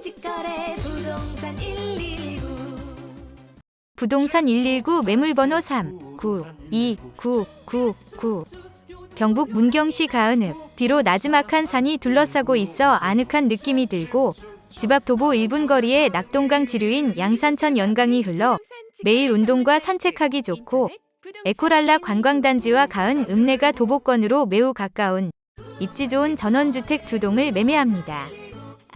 직거래 부동산 119. 부동산 119 매물번호 3929999. 경북 문경시 가은읍. 뒤로 나지막한 산이 둘러싸고 있어 아늑한 느낌이 들고 집 앞 도보 1분 거리에 낙동강 지류인 양산천 연강이 흘러 매일 운동과 산책하기 좋고 에코랄라 관광단지와 가은 읍내가 도보권으로 매우 가까운 입지 좋은 전원주택 2동을 매매합니다.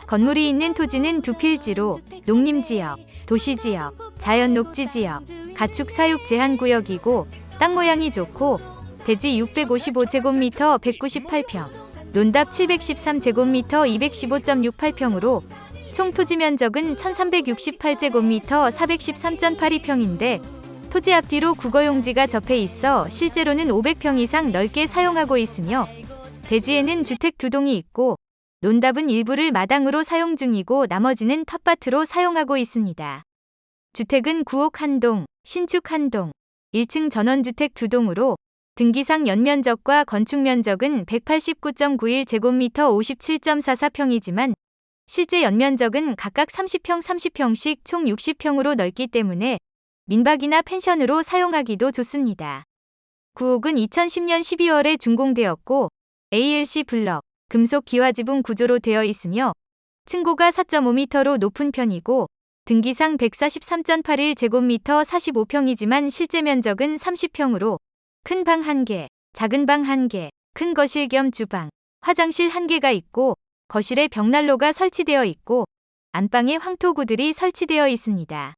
건물이 있는 토지는 두 필지로 농림지역, 도시지역, 자연녹지지역, 가축 사육 제한구역이고 땅 모양이 좋고 대지 655제곱미터 198평, 논답 713제곱미터 215.68평으로 총 토지 면적은 1368제곱미터 413.82평인데 토지 앞뒤로 국어용지가 접해 있어 실제로는 500평 이상 넓게 사용하고 있으며 대지에는 주택 2동이 있고 논답은 일부를 마당으로 사용 중이고 나머지는 텃밭으로 사용하고 있습니다. 주택은 구옥 1동, 신축 1동, 1층 전원주택 2동으로 등기상 연면적과 건축면적은 189.91제곱미터 57.44평이지만 실제 연면적은 각각 30평 30평씩 총 60평으로 넓기 때문에 민박이나 펜션으로 사용하기도 좋습니다. 구옥은 2010년 12월에 준공되었고 ALC 블럭, 금속 기와지붕 구조로 되어 있으며 층고가 4.5m로 높은 편이고 등기상 143.81제곱미터 45평이지만 실제 면적은 30평으로 큰 방 1개, 작은 방 1개, 큰 거실 겸 주방, 화장실 1개가 있고 거실에 벽난로가 설치되어 있고 안방에 황토구들이 설치되어 있습니다.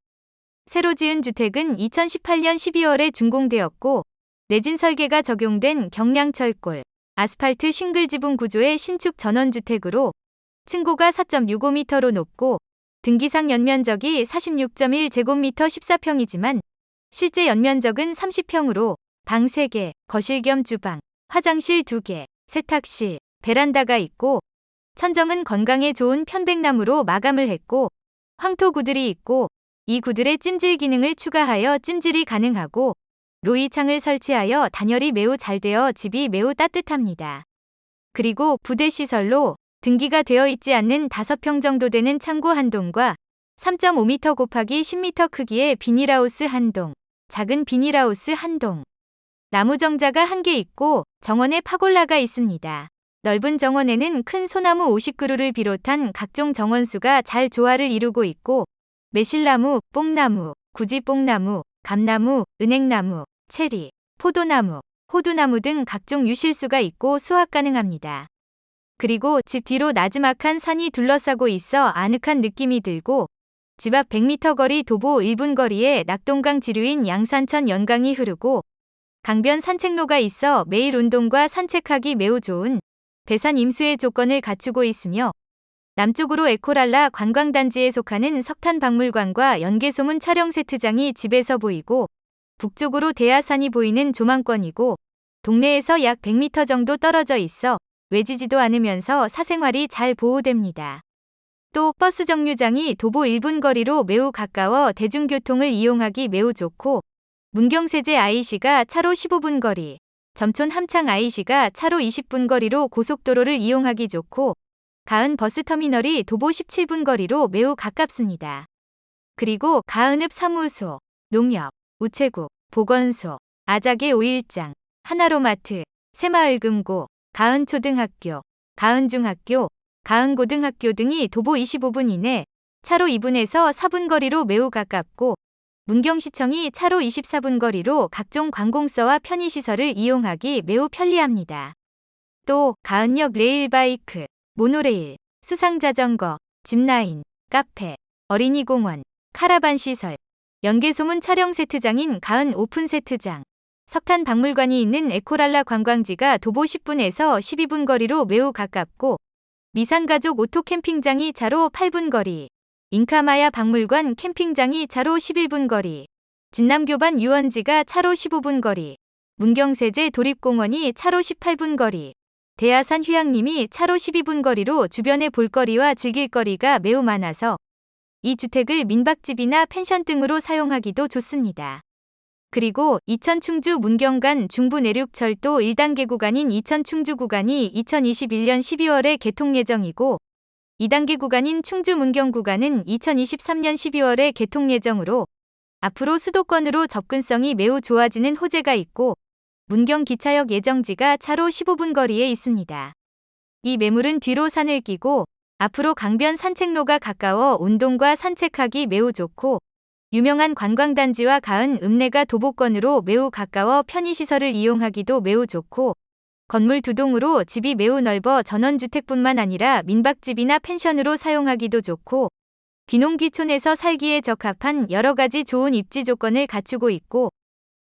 새로 지은 주택은 2018년 12월에 준공되었고 내진 설계가 적용된 경량철골, 아스팔트 싱글 지붕 구조의 신축 전원주택으로 층고가 4.65m로 높고 등기상 연면적이 46.1제곱미터 14평이지만 실제 연면적은 30평으로 방 3개, 거실 겸 주방, 화장실 2개, 세탁실, 베란다가 있고 천정은 건강에 좋은 편백나무로 마감을 했고 황토 구들이 있고 이 구들에 찜질 기능을 추가하여 찜질이 가능하고 로이창을 설치하여 단열이 매우 잘 되어 집이 매우 따뜻합니다. 그리고 부대 시설로 등기가 되어 있지 않는 5평 정도 되는 창고 1동과 3.5m 곱하기 10m 크기의 비닐하우스 1동, 작은 비닐하우스 1동, 나무 정자가 1개 있고 정원에 파골라가 있습니다. 넓은 정원에는 큰 소나무 50그루를 비롯한 각종 정원수가 잘 조화를 이루고 있고 매실나무, 뽕나무, 구지뽕나무, 감나무, 은행나무, 체리, 포도나무, 호두나무 등 각종 유실수가 있고 수확 가능합니다. 그리고 집 뒤로 나지막한 산이 둘러싸고 있어 아늑한 느낌이 들고 집 앞 100m 거리 도보 1분 거리에 낙동강 지류인 양산천 연강이 흐르고 강변 산책로가 있어 매일 운동과 산책하기 매우 좋은 배산 임수의 조건을 갖추고 있으며 남쪽으로 에코랄라 관광단지에 속하는 석탄박물관과 연개소문 촬영 세트장이 집에서 보이고 북쪽으로 대하산이 보이는 조망권이고 동네에서 약 100m 정도 떨어져 있어 외지지도 않으면서 사생활이 잘 보호됩니다. 또 버스 정류장이 도보 1분 거리로 매우 가까워 대중교통을 이용하기 매우 좋고 문경세제 IC가 차로 15분 거리, 점촌 함창 IC가 차로 20분 거리로 고속도로를 이용하기 좋고 가은 버스터미널이 도보 17분 거리로 매우 가깝습니다. 그리고 가은읍 사무소, 농협, 우체국, 보건소, 아작의 오일장, 하나로마트, 새마을금고, 가은초등학교, 가은중학교, 가은고등학교 등이 도보 25분 이내, 차로 2분에서 4분 거리로 매우 가깝고 문경시청이 차로 24분 거리로 각종 관공서와 편의시설을 이용하기 매우 편리합니다. 또 가은역 레일바이크, 모노레일, 수상자전거, 짚라인, 카페, 어린이공원, 카라반 시설, 연개소문 촬영 세트장인 가은 오픈 세트장, 석탄박물관이 있는 에코랄라 관광지가 도보 10분에서 12분 거리로 매우 가깝고 미산가족 오토캠핑장이 차로 8분 거리, 잉카마야 박물관 캠핑장이 차로 11분 거리, 진남교반 유원지가 차로 15분 거리, 문경세제 도립공원이 차로 18분 거리, 대하산 휴양림이 차로 12분 거리로 주변의 볼거리와 즐길거리가 매우 많아서 이 주택을 민박집이나 펜션 등으로 사용하기도 좋습니다. 그리고 이천 충주 문경 간 중부 내륙철도 1단계 구간인 이천 충주 구간이 2021년 12월에 개통 예정이고 2단계 구간인 충주 문경 구간은 2023년 12월에 개통 예정으로 앞으로 수도권으로 접근성이 매우 좋아지는 호재가 있고 문경 기차역 예정지가 차로 15분 거리에 있습니다. 이 매물은 뒤로 산을 끼고 앞으로 강변 산책로가 가까워 운동과 산책하기 매우 좋고 유명한 관광단지와 가은 읍내가 도보권으로 매우 가까워 편의시설을 이용하기도 매우 좋고 건물 2동으로 집이 매우 넓어 전원주택뿐만 아니라 민박집이나 펜션으로 사용하기도 좋고 귀농귀촌에서 살기에 적합한 여러 가지 좋은 입지 조건을 갖추고 있고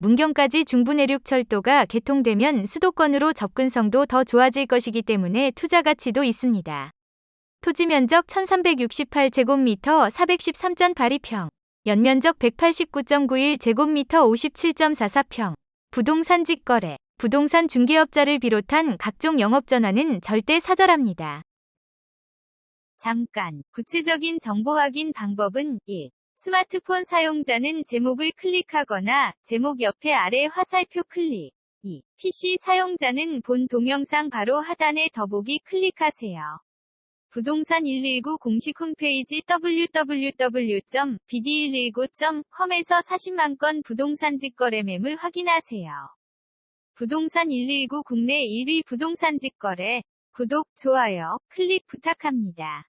문경까지 중부내륙철도가 개통되면 수도권으로 접근성도 더 좋아질 것이기 때문에 투자 가치도 있습니다. 토지 면적 1368제곱미터 413.82평, 연면적 189.91제곱미터 57.44평, 부동산 직거래, 부동산 중개업자를 비롯한 각종 영업전화는 절대 사절합니다. 잠깐, 구체적인 정보 확인 방법은 1. 스마트폰 사용자는 제목을 클릭하거나 제목 옆에 아래 화살표 클릭. 2. PC 사용자는 본 동영상 바로 하단의 더보기 클릭하세요. 부동산 119 공식 홈페이지 www.bd119.com에서 40만 건 부동산 직거래 매물 확인하세요. 부동산 119 국내 1위 부동산 직거래. 구독, 좋아요, 클릭 부탁합니다.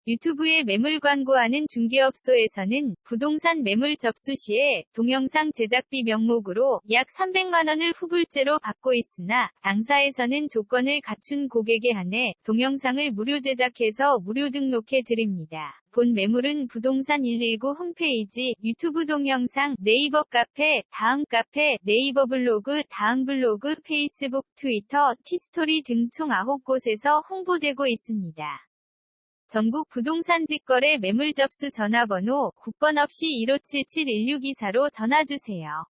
유튜브에 매물 광고하는 중개업소에서는 부동산 매물 접수 시에 동영상 제작비 명목으로 약 300만 원을 후불제로 받고 있으나 당사에서는 조건을 갖춘 고객에 한해 동영상을 무료 제작해서 무료 등록해 드립니다. 본 매물은 부동산 119 홈페이지, 유튜브 동영상, 네이버 카페, 다음 카페, 네이버 블로그, 다음 블로그, 페이스북, 트위터, 티스토리 등 총 9곳에서 홍보되고 있습니다. 전국 부동산 직거래 매물 접수 전화번호 9번 없이 1577-1624로 전화주세요.